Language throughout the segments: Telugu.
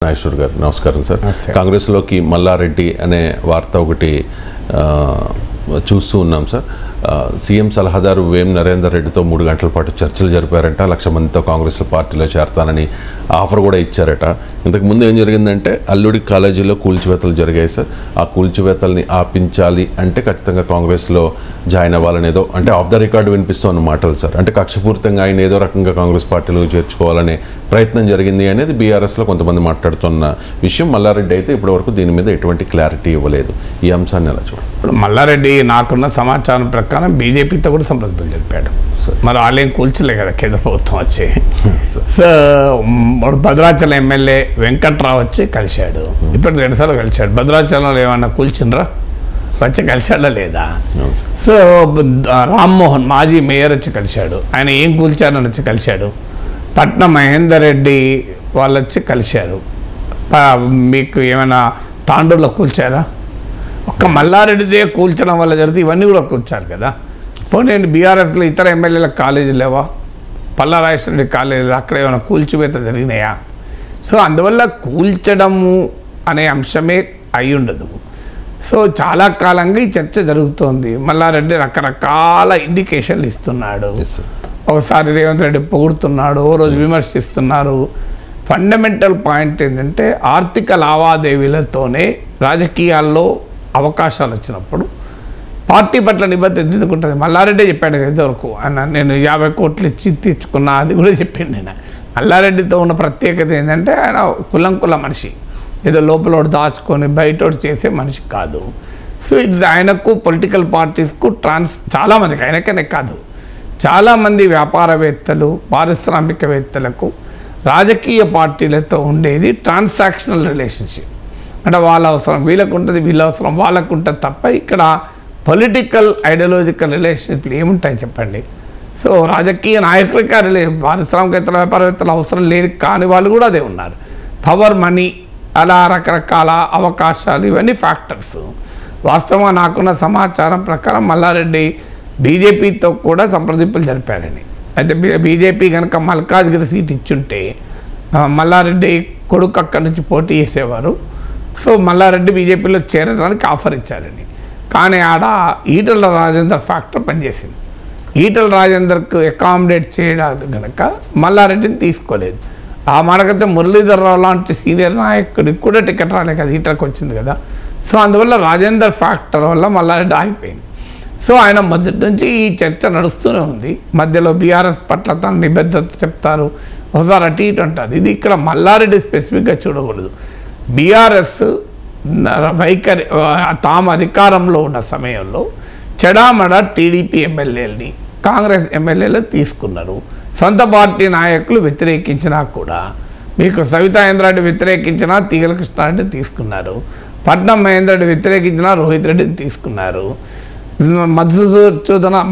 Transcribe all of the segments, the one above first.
నాగేశ్వర్ గారు నమస్కారం సార్. కాంగ్రెస్లోకి మల్లారెడ్డి అనే వార్త ఒకటి చూస్తూ ఉన్నాం సార్. సీఎం సలహాదారు వేం నరేందర్ రెడ్డితో 3 గంటల పాటు చర్చలు జరిపారంట. 1,00,000 మందితో కాంగ్రెస్ పార్టీలో చేరతానని ఆఫర్ కూడా ఇచ్చారట. ఇంతకుముందు ఏం జరిగిందంటే అల్లుడి కాలేజీలో కూల్చివేతలు జరిగాయి సార్. ఆ కూల్చివేతల్ని ఆపించాలి అంటే ఖచ్చితంగా కాంగ్రెస్లో జాయిన్ అవ్వాలనేదో అంటే ఆఫ్ ద రికార్డు వినిపిస్తున్న మాటలు సార్. అంటే కక్షపూరితంగా ఆయన ఏదో రకంగా కాంగ్రెస్ పార్టీలో చేర్చుకోవాలనే ప్రయత్నం జరిగింది అనేది బీఆర్ఎస్లో కొంతమంది మాట్లాడుతున్న విషయం. మల్లారెడ్డి అయితే ఇప్పటివరకు దీని మీద ఎటువంటి క్లారిటీ ఇవ్వలేదు. ఈ అంశాన్ని ఎలా చూడండి. ఇప్పుడు మల్లారెడ్డి నాకున్న సమాచారం ప్రకారం బీజేపీతో కూడా సంప్రదింపులు జరిపాడు. మరి వాళ్ళేం కూల్చలే కదా కేంద్ర ప్రభుత్వం వచ్చి. భద్రాచలం ఎమ్మెల్యే వెంకట్రావు వచ్చి కలిశాడు. ఇప్పుడు 2 సార్లు కలిశాడు. భద్రాచలంలో ఏమన్నా కూల్చిండ్రా? వచ్చి కలిశాడా లేదా? సో రామ్మోహన్ మాజీ మేయర్ వచ్చి కలిశాడు. ఆయన ఏం కూల్చారని వచ్చి కలిశాడు. పట్నం మహేందర్ రెడ్డి వాళ్ళు వచ్చి కలిశారు. మీకు ఏమైనా తాండూరులో కూల్చారా? ఒక్క మల్లారెడ్డిదే కూల్చడం వల్ల జరిగితే ఇవన్నీ కూడా కూల్చారు కదా. పోనీ బీఆర్ఎస్లో ఇతర ఎమ్మెల్యేలకు కాలేజీలు లేవా? పల్లారాజేశ్వరరెడ్డి కాలేజీలు అక్కడ ఏమైనా కూల్చివేత జరిగినాయా? సో అందువల్ల కూల్చడము అనే అంశమే అయి ఉండదు. సో చాలా కాలంగా ఈ చర్చ జరుగుతోంది. మల్లారెడ్డి రకరకాల ఇండికేషన్లు ఇస్తున్నాడు. ఒకసారి రేవంత్ రెడ్డి పొగుడుతున్నాడు, ఓ రోజు విమర్శిస్తున్నారు. ఫండమెంటల్ పాయింట్ ఏంటంటే ఆర్థిక లావాదేవీలతోనే రాజకీయాల్లో అవకాశాలు వచ్చినప్పుడు పార్టీ పట్ల నిబద్ధత ఎందుకుంటుంది. మల్లారెడ్డి చెప్పాడు ఇంతవరకు అన్న నేను 50 కోట్లు ఇచ్చి తెచ్చుకున్నా, అది కూడా చెప్పాను నేను. మల్లారెడ్డితో ఉన్న ప్రత్యేకత ఏంటంటే ఆయన కుల మనిషి, ఏదో లోపల దాచుకొని బయట చేసే మనిషి కాదు. సో ఇది ఆయనకు పొలిటికల్ పార్టీస్కు చాలామందికి, ఆయనకనే కాదు చాలామంది వ్యాపారవేత్తలు పారిశ్రామికవేత్తలకు రాజకీయ పార్టీలతో ఉండేది ట్రాన్సాక్షనల్ రిలేషన్షిప్. అంటే వాళ్ళ అవసరం వీళ్ళకు ఉంటుంది, వీళ్ళ అవసరం వాళ్ళకు ఉంటుంది తప్ప ఇక్కడ పొలిటికల్ ఐడియాలజికల్ రిలేషన్షిప్లు ఏముంటాయి చెప్పండి. సో రాజకీయ నాయకులకి పారిశ్రామికవేత్తల వ్యాపారవేత్తలు అవసరం లేదు, కాని వాళ్ళు కూడా అదే ఉన్నారు. పవర్, మనీ, అలా రకరకాల అవకాశాలు ఇవన్నీ ఫ్యాక్టర్స్. వాస్తవంగా నాకున్న సమాచారం ప్రకారం మల్లారెడ్డి బీజేపీతో కూడా సంప్రదింపులు జరిపాడని. అయితే బీజేపీ కనుక మల్కాజ్గిరి సీట్ ఇచ్చుంటే మల్లారెడ్డి కొడుకు అక్కడి నుంచి పోటీ చేసేవారు. సో మల్లారెడ్డి బీజేపీలో చేరడానికి ఆఫర్ ఇచ్చారని. కానీ ఆడ ఈటల రాజేందర్ ఫ్యాక్టర్ పనిచేసింది. ఈటల రాజేందర్కు అకామిడేట్ చేయడానికి కనుక మల్లారెడ్డిని తీసుకోలేదు. ఆ మాటకైతే మురళీధర్ రావు లాంటి సీనియర్ నాయకుడికి కూడా టికెట్ రాలే కదా, ఈటలకు వచ్చింది కదా. సో అందువల్ల రాజేందర్ ఫ్యాక్టర్ వల్ల మల్లారెడ్డి ఆగిపోయింది. సో ఆయన మొదటి నుంచి ఈ చర్చ నడుస్తూనే ఉంది. మధ్యలో బీఆర్ఎస్ పట్ల తన నిబద్ధత చెప్తారు, ఒకసారి అటు ఇటు ఉంటుంది. ఇది ఇక్కడ మల్లారెడ్డి స్పెసిఫిక్గా చూడకూడదు. బీఆర్ఎస్ వైఖరి తాము అధికారంలో ఉన్న సమయంలో చెడామడ టీడీపీ ఎమ్మెల్యేలని కాంగ్రెస్ ఎమ్మెల్యేలు తీసుకున్నారు. సొంత పార్టీ నాయకులు వ్యతిరేకించినా కూడా, మీకు సవితా ఇంద్రారెడ్డి వ్యతిరేకించినా తీగల కృష్ణారెడ్డి తీసుకున్నారు. పట్నం మహేందర్ రెడ్డి వ్యతిరేకించినా రోహిత్ రెడ్డిని తీసుకున్నారు.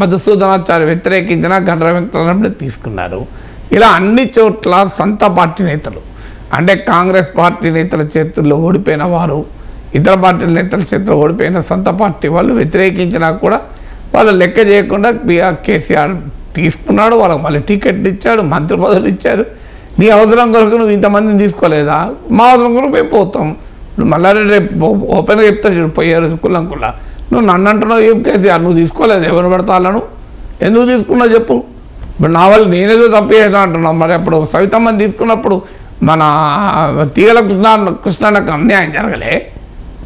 మధుసూదనాచారి వ్యతిరేకించిన గండ్ర వెంకటరమణ తీసుకున్నారు. ఇలా అన్ని చోట్ల సొంత పార్టీ నేతలు, అంటే కాంగ్రెస్ పార్టీ నేతల చేతుల్లో ఓడిపోయిన వారు, ఇతర పార్టీల నేతల చేతుల్లో ఓడిపోయిన సొంత పార్టీ వాళ్ళు వ్యతిరేకించినా కూడా వాళ్ళు లెక్క చేయకుండా కేసీఆర్ తీసుకున్నాడు. వాళ్ళకి మళ్ళీ టికెట్లు ఇచ్చాడు, మంత్రి పదవులు ఇచ్చారు. నీ అవసరం కొరకు నువ్వు ఇంతమందిని తీసుకోలేదా? మా అవసరం కొరకు మేము పోతాం. ఇప్పుడు మల్లారెడ్డి రేపు ఓపెన్గా చెప్తారు, చూడు పోయారు కులం. నువ్వు నన్ను అంటున్నావు ఏం కేసీఆర్, నువ్వు తీసుకోలేదు, ఎవరు పెడతాను, ఎందుకు తీసుకున్నావు చెప్పు. ఇప్పుడు నా వల్ల నేనేదో తప్పు చేద్దాం అంటున్నావు. మరి అప్పుడు సవితమ్మని తీసుకున్నప్పుడు మన తీగల కృష్ణకు అన్యాయం జరగలే.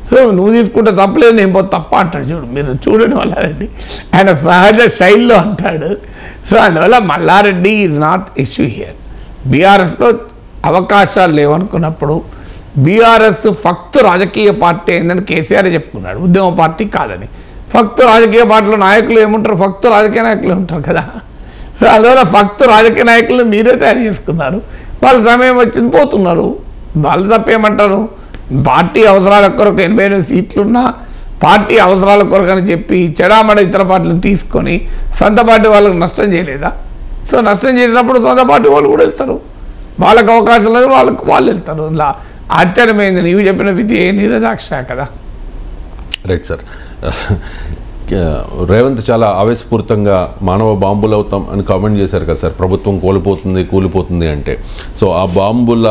సో నువ్వు తీసుకుంటే తప్పలేదు, నేను పోతే తప్ప అంటాడు. మీరు చూడండి మల్లారెడ్డి ఆయన సహజ శైలిలో అంటాడు. సో అందువల్ల Malla Reddy is not issue here. బీఆర్ఎస్లో అవకాశాలు లేవనుకున్నప్పుడు బీఆర్ఎస్ ఫక్తు రాజకీయ పార్టీ అయిందని కేసీఆర్ చెప్పుకున్నాడు, ఉద్యమ పార్టీ కాదని. ఫక్తు రాజకీయ పార్టీలో నాయకులు ఏముంటారు? ఫక్తు రాజకీయ నాయకులు ఉంటారు కదా. సో అందువల్ల ఫక్తు రాజకీయ నాయకులు మీరే తయారు చేసుకున్నారు. వాళ్ళ సమయం వచ్చింది పోతున్నారు. వాళ్ళు తప్పేమంటారు? పార్టీ అవసరాల కొరకు 88 సీట్లున్నా పార్టీ అవసరాల కొరకు అని చెప్పి చెడామడ ఇతర పార్టీలు తీసుకొని సొంత పార్టీ వాళ్ళకు నష్టం చేయలేదా? సో నష్టం చేసినప్పుడు సొంత పార్టీ వాళ్ళు కూడా వెళ్తారు. వాళ్ళకు అవకాశం లేదు, వాళ్ళు వెళ్తారు. ఇలా ఆశ్చర్యమైంది. నీవు చెప్పిన విధి నిరదాక్ష కదా. Right sir. రేవంత్ చాలా ఆవేశపూరితంగా మానవ బాంబులు అవుతాం అని కామెంట్ చేశారు కదా సార్. ప్రభుత్వం కూలిపోతుంది అంటే. సో ఆ బాంబుల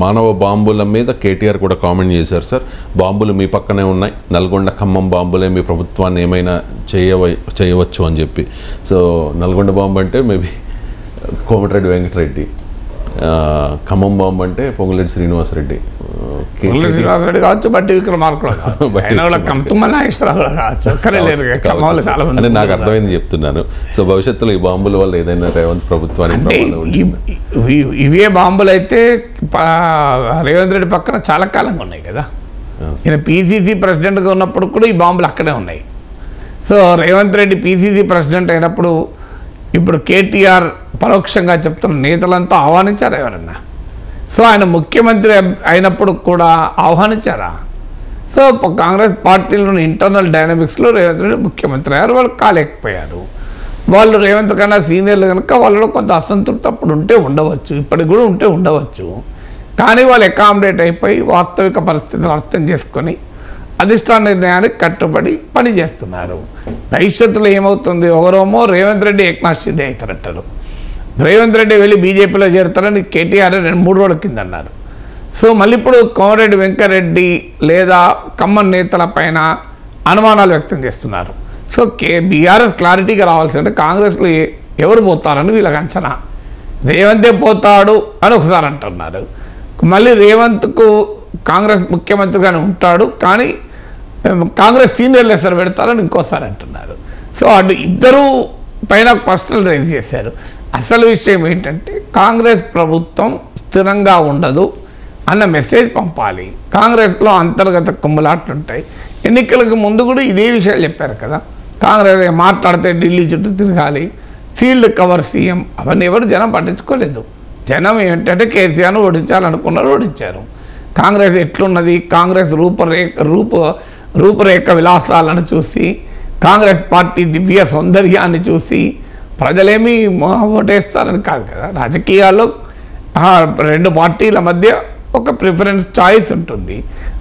మానవ బాంబుల మీద కేటీఆర్ కూడా కామెంట్ చేశారు సార్. బాంబులు మీ పక్కనే ఉన్నాయి, నల్గొండ ఖమ్మం బాంబులే మీ ప్రభుత్వాన్ని ఏమైనా చేయవచ్చు అని చెప్పి. సో నల్గొండ బాంబు అంటే మేబీ కోమటిరెడ్డి వెంకటరెడ్డి, ఖమ్మం బాంబు అంటే పొంగులేటి శ్రీనివాసరెడ్డి, శ్రీనివాసరెడ్డి కావచ్చు, బట్టి విక్రమార్కుడు అంటే నాకు అర్థమైంది చెప్తున్నాను. సో భవిష్యత్తులో ఈ బాంబుల వల్ల ఏదైనా రేవంత్ ప్రభుత్వానికి ఇవే బాంబులు అయితే రేవంత్ రెడ్డి పక్కన చాలా కాలంగా ఉన్నాయి కదా. ఈయన పిసిసి ప్రెసిడెంట్గా ఉన్నప్పుడు కూడా ఈ బాంబులు అక్కడే ఉన్నాయి. So Revanth Reddy PCC president అయినప్పుడు ఇప్పుడు కేటీఆర్ పరోక్షంగా చెప్తున్న నేతలంతా ఆహ్వానించారు ఎవరన్నా? సో ఆయన ముఖ్యమంత్రి అయినప్పుడు కూడా ఆహ్వానించారా? సో కాంగ్రెస్ పార్టీలోని ఇంటర్నల్ డైనమిక్స్లో రేవంత్ రెడ్డి ముఖ్యమంత్రి అయ్యారు, వాళ్ళు కాలేకపోయారు. వాళ్ళు రేవంత్ కన్నా సీనియర్లు కనుక వాళ్ళలో కొంత అసంతృప్తి అప్పుడు ఉంటే ఉండవచ్చు, ఇప్పటికి కూడా ఉంటే ఉండవచ్చు. కానీ వాళ్ళు అకామిడేట్ అయిపోయి వాస్తవిక పరిస్థితులను అర్థం చేసుకొని అధిష్టాన నిర్ణయానికి కట్టుబడి పనిచేస్తున్నారు. భవిష్యత్తులో ఏమవుతుంది? ఒకరేమో రేవంత్ రెడ్డి ఏకనాథ్ షిండే అవుతారంటారు, రేవంత్ రెడ్డి వెళ్ళి బీజేపీలో చేరుతారని కేటీఆర్ 2-3 రోజుల కింద అన్నారు. సో మళ్ళీ ఇప్పుడు కోమటిరెడ్డి వెంకరెడ్డి లేదా ఖమ్మం నేతల పైన అనుమానాలు వ్యక్తం చేస్తున్నారు. సో బీఆర్ఎస్ క్లారిటీగా రావాల్సిందంటే కాంగ్రెస్లో ఎవరు పోతారని వీళ్ళకి అంచనా. రేవంతే పోతాడు అని ఒకసారి అంటున్నారు, మళ్ళీ రేవంత్కు కాంగ్రెస్ ముఖ్యమంత్రిగానే ఉంటాడు కానీ కాంగ్రెస్ సీనియర్ లెసర్ పెడతారని ఇంకోసారి అంటున్నారు. సో అటు ఇద్దరు పైన ప్రశ్నలు రైజ్ చేశారు. అసలు విషయం ఏంటంటే కాంగ్రెస్ ప్రభుత్వం స్థిరంగా ఉండదు అన్న మెసేజ్ పంపాలి. కాంగ్రెస్లో అంతర్గత కుమ్ములాట్లు ఉంటాయి. ఎన్నికలకు ముందు కూడా ఇదే విషయాలు చెప్పారు కదా. కాంగ్రెస్ మాట్లాడితే ఢిల్లీ చుట్టూ తిరగాలి, ఫీల్డ్ కవర్ సీఎం, అవన్నీ ఎవరు జనం పట్టించుకోలేదు. జనం ఏంటంటే కేసీఆర్ను ఓడించాలనుకున్నారు, ఓడించారు. కాంగ్రెస్ ఎట్లున్నది, కాంగ్రెస్ రూపురేఖ విలాసాలను చూసి, కాంగ్రెస్ పార్టీ దివ్య సౌందర్యాన్ని చూసి ప్రజలేమీ ఓటేస్తారని కాదు కదా. రాజకీయాల్లో 2 పార్టీల మధ్య ఒక ప్రిఫరెన్స్ చాయిస్ ఉంటుంది.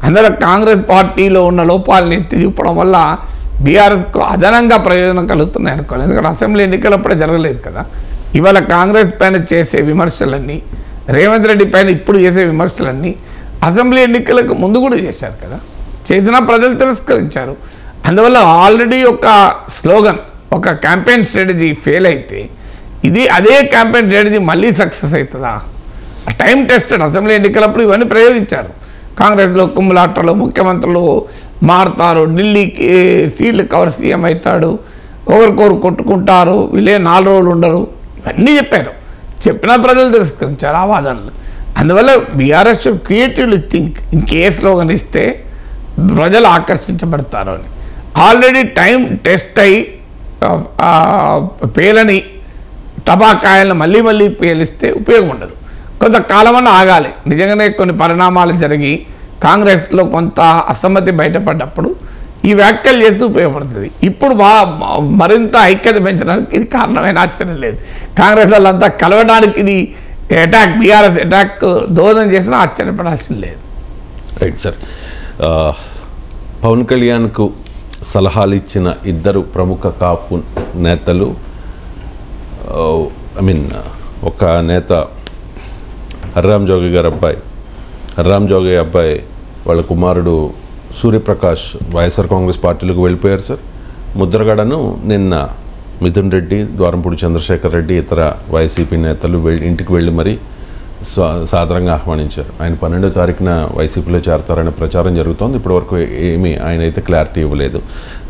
అందులో కాంగ్రెస్ పార్టీలో ఉన్న లోపాలను ఎత్తి చూపడం వల్ల బీఆర్ఎస్కు అదనంగా ప్రయోజనం కలుగుతున్నాయి అనుకోవాలి. ఎందుకంటే అసెంబ్లీ ఎన్నికలప్పుడే జరగలేదు కదా. ఇవాళ కాంగ్రెస్ పైన చేసే విమర్శలన్నీ, రేవంత్ రెడ్డి పైన ఇప్పుడు చేసే విమర్శలన్నీ అసెంబ్లీ ఎన్నికలకు ముందు కూడా చేశారు కదా. చేసినా ప్రజలు తిరస్కరించారు. అందువల్ల ఆల్రెడీ ఒక స్లోగన్, ఒక క్యాంపెయిన్ స్ట్రాటజీ ఫెయిల్ అయితే అదే క్యాంపెయిన్ స్ట్రాటజీ మళ్ళీ సక్సెస్ అవుతుందా? Time tested. అసెంబ్లీ ఎన్నికలప్పుడు ఇవన్నీ ప్రయోగించారు. కాంగ్రెస్లో కుమ్ములాటలు, ముఖ్యమంత్రులు మారుతారు, ఢిల్లీకి సీట్లు కవర్ సీఎం అవుతాడు, ఒకరికొకరు కొట్టుకుంటారు, వీళ్ళే 4 రోజులు ఉండరు, ఇవన్నీ చెప్పారు. చెప్పినా ప్రజలు తిరస్కరించారు ఆ వాదనలు. అందువల్ల బీఆర్ఎస్ క్రియేటివ్లీ థింక్, ఇంకే స్లోగన్ ఇస్తే ప్రజలు ఆకర్షించబడతారు అని. ఆల్రెడీ టైం టెస్ట్ అయ్యి పేలని టబాకాయలను మళ్ళీ మళ్ళీ పేలిస్తే ఉపయోగం ఉండదు. కొంతకాలమన్నా ఆగాలి. నిజంగానే కొన్ని పరిణామాలు జరిగి కాంగ్రెస్లో కొంత అసమ్మతి బయటపడ్డప్పుడు ఈ వ్యాఖ్యలు చేస్తూ ఉపయోగపడుతుంది. ఇప్పుడు మరింత ఐక్యత పెంచడానికి ఇది కారణమైన ఆశ్చర్యం లేదు. కాంగ్రెస్ వాళ్ళంతా కలవడానికి ఇది అటాక్, బీఆర్ఎస్ అటాక్ దోహదం చేసినా ఆశ్చర్యపడాల్సిన లేదు. Right sir. పవన్ కళ్యాణ్కు సలహాలు ఇచ్చిన 2 ప్రముఖ కాపు నేతలు, ఒక నేత హర్రామ్ జోగి గారి అబ్బాయి, హర్రామ్ జోగి అబ్బాయి వాళ్ళ కుమారుడు సూర్యప్రకాష్ వైఎస్ఆర్ కాంగ్రెస్ పార్టీలకు వెళ్ళిపోయారు సార్. ముద్రగడను నిన్న మిథున్ రెడ్డి, ద్వారంపూడి చంద్రశేఖర్ రెడ్డి, ఇతర వైసీపీ నేతలు ఇంటికి వెళ్ళి మరీ సాదరంగా ఆహ్వానించారు. ఆయన 12వ తారీఖున వైసీపీలో చేరతారనే ప్రచారం జరుగుతోంది. ఇప్పటివరకు ఏమీ ఆయన అయితే క్లారిటీ ఇవ్వలేదు.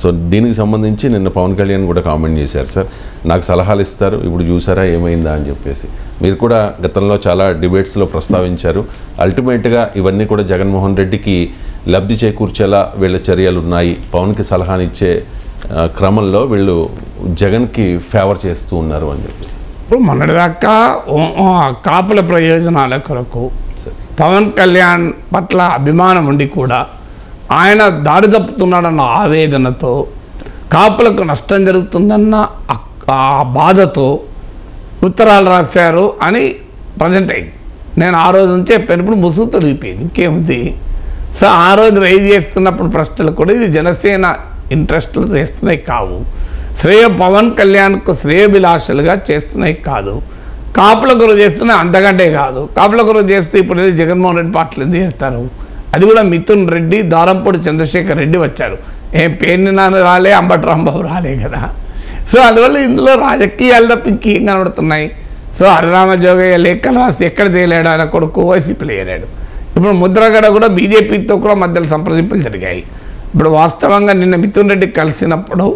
సో దీనికి సంబంధించి నిన్న పవన్ కళ్యాణ్ కూడా కామెంట్ చేశారు సార్, నాకు సలహాలు ఇస్తారు, ఇప్పుడు చూసారా ఏమైందా అని చెప్పేసి. మీరు కూడా గతంలో చాలా డిబేట్స్లో ప్రస్తావించారు. అల్టిమేట్గా ఇవన్నీ కూడా జగన్మోహన్ రెడ్డికి లబ్ధి చేకూర్చేలా వీళ్ళ చర్యలు ఉన్నాయి. పవన్కి సలహానిచ్చే క్రమంలో వీళ్ళు జగన్కి ఫేవర్ చేస్తూ ఉన్నారు అని చెప్పేసి. ఇప్పుడు మొన్నటిదాకా కాపుల ప్రయోజనాల కొరకు పవన్ కళ్యాణ్ పట్ల అభిమానం ఉండి కూడా ఆయన దారి తప్పుతున్నాడన్న ఆవేదనతో, కాపులకు నష్టం జరుగుతుందన్న ఆ బాధతో ఉత్తరాలు రాశారు అని ప్రజెంట్ అయింది. నేను ఆ రోజు నుంచి చెప్పినప్పుడు ముసుగు తొలిగిపోయింది, ఇంకేముంది. సో ఆ రోజు రైజ్ చేస్తున్నప్పుడు ప్రశ్నలు కూడా ఇది జనసేన ఇంట్రెస్ట్లు చేస్తున్నాయి కావు, పవన్ కళ్యాణ్కు శ్రేయభిలాషలుగా చేస్తున్నాయి కాదు. కాపుల కొరకు చేస్తున్నా అంతకంటే కాదు. కాపుల కొరకు చేస్తే ఇప్పుడు జగన్మోహన్ రెడ్డి పార్టీలు ఎందుకు చేస్తారు? అది కూడా మిథున్ రెడ్డి, దారంపూడి చంద్రశేఖర్ రెడ్డి వచ్చారు. ఏం పేర్ని నాన్న రాలే, అంబటి రాంబాబు రాలే కదా. సో అందువల్ల ఇందులో రాజకీయాలు తప్ప ఇంకేం కనబడుతున్నాయి. సో హరిరామ జోగయ్య లేఖలు రాసి ఎక్కడ తేలాడు, ఆయన కొడుకు వైసీపీలో ఏరాడు. ఇప్పుడు ముద్రగడ కూడా బీజేపీతో కూడా మధ్యలో సంప్రదింపులు జరిగాయి. ఇప్పుడు వాస్తవంగా నిన్న మిథున్ రెడ్డి కలిసినప్పుడు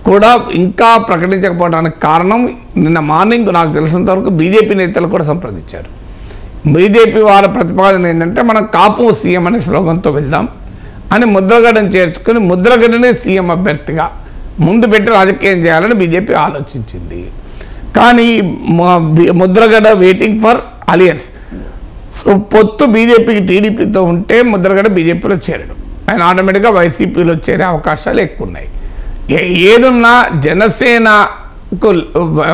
కూడా ఇంకా ప్రకటించకపోవడానికి కారణం నిన్న మార్నింగ్ నాకు తెలిసినంత వరకు బీజేపీ నేతలు కూడా సంప్రదించారు. బీజేపీ వారి ప్రతిపాదన ఏంటంటే మనం కాపు సీఎం అనే స్లోగన్తో వెళ్దాం అని ముద్రగడని చేర్చుకుని ముద్రగడనే సీఎం అభ్యర్థిగా ముందు పెట్టి రాజకీయం చేయాలని బీజేపీ ఆలోచించింది. కానీ Mudragada waiting for alliance. So పొత్తు బీజేపీకి టీడీపీతో ఉంటే ముద్రగడ బీజేపీలో చేరడం, ఆయన ఆటోమేటిక్గా వైసీపీలో చేరే అవకాశాలు ఎక్కువ ఉన్నాయి. ఏదున్నా జనసేనకు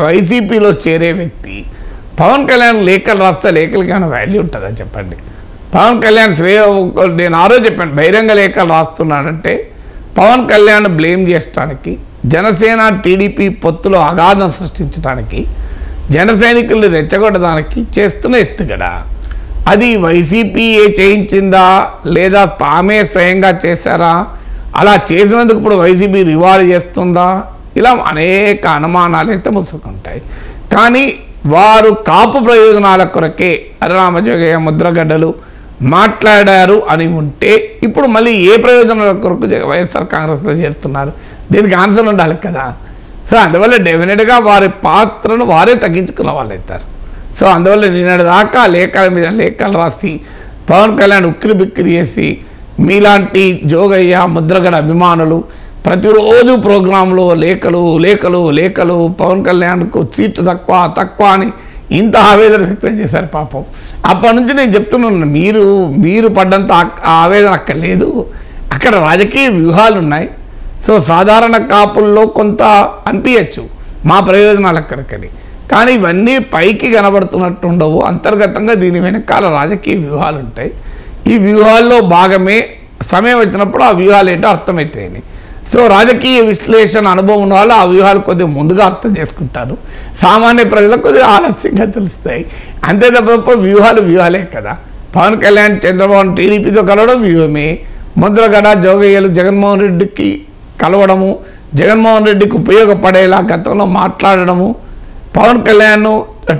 వైసీపీలో చేరే వ్యక్తి పవన్ కళ్యాణ్ లేఖలు రాస్తే లేఖలకి ఏమైనా వాల్యూ ఉంటుందా చెప్పండి? పవన్ కళ్యాణ్ నేను ఆ రోజు చెప్పాను, బహిరంగ లేఖలు రాస్తున్నాడంటే పవన్ కళ్యాణ్ బ్లేమ్ చేయడానికి, జనసేన టీడీపీ పొత్తులో అగాధం సృష్టించడానికి, జన సైనికుల్ని రెచ్చగొట్టడానికి చేస్తున్న ఎత్తుగడ. అది వైసీపీ చేయించిందా లేదా తామే స్వయంగా చేశారా? అలా చేసినందుకు ఇప్పుడు వైసీపీ రివార్డ్ చేస్తుందా? ఇలా అనేక అనుమానాలు అయితే ముసుకుంటాయి. కానీ వారు కాపు ప్రయోజనాల కొరకే హరిరామజోగయ్య, ముద్రగడ్డలు మాట్లాడారు అని ఉంటే ఇప్పుడు మళ్ళీ ఏ ప్రయోజనాల కొరకు వైఎస్ఆర్ కాంగ్రెస్లో చేరుతున్నారు? దీనికి ఆన్సర్ ఉండాలి కదా. సో అందువల్ల డెఫినెట్గా వారి పాత్రను వారే తగ్గించుకున్న వాళ్ళు అవుతారు. సో అందువల్ల నిన్నటి దాకా లేఖల మీద లేఖలు రాసి పవన్ కళ్యాణ్ ఉక్కిరి బిక్కిరి చేసి మీలాంటి జోగయ్య, ముద్రగడ అభిమానులు ప్రతిరోజు ప్రోగ్రాంలో లేఖలు లేఖలు లేఖలు పవన్ కళ్యాణ్కు సీట్లు తక్కువ అని ఇంత ఆవేదన వ్యక్తం చేశారు పాపం. అప్పటి నుంచి నేను చెప్తున్నాను, మీరు పడ్డంత ఆవేదన అక్కడ లేదు, అక్కడ రాజకీయ వ్యూహాలు ఉన్నాయి. సో సాధారణ కాపుల్లో కొంత అనిపించచ్చు మా ప్రయోజనాలు అక్కడికని, కానీ ఇవన్నీ పైకి కనబడుతున్నట్టు ఉండవు. అంతర్గతంగా దీని వెనకాల రాజకీయ వ్యూహాలు ఉంటాయి. ఈ వ్యూహాల్లో భాగమే సమయం వచ్చినప్పుడు ఆ వ్యూహాలు ఏంటో అర్థమవుతాయని. సో రాజకీయ విశ్లేషణ అనుభవం ఉన్న వాళ్ళు ఆ వ్యూహాలు కొద్దిగా ముందుగా అర్థం చేసుకుంటారు, సామాన్య ప్రజలకు కొద్దిగా ఆలస్యంగా తెలుస్తాయి. అంతే తప్ప వ్యూహాలే కదా. పవన్ కళ్యాణ్ చంద్రబాబు టీడీపీతో కలవడం వ్యూహమే, ముద్రగడ జోగయ్యలు జగన్మోహన్ రెడ్డికి కలవడము, జగన్మోహన్ రెడ్డికి ఉపయోగపడేలా గతంలో మాట్లాడడము, పవన్ కళ్యాణ్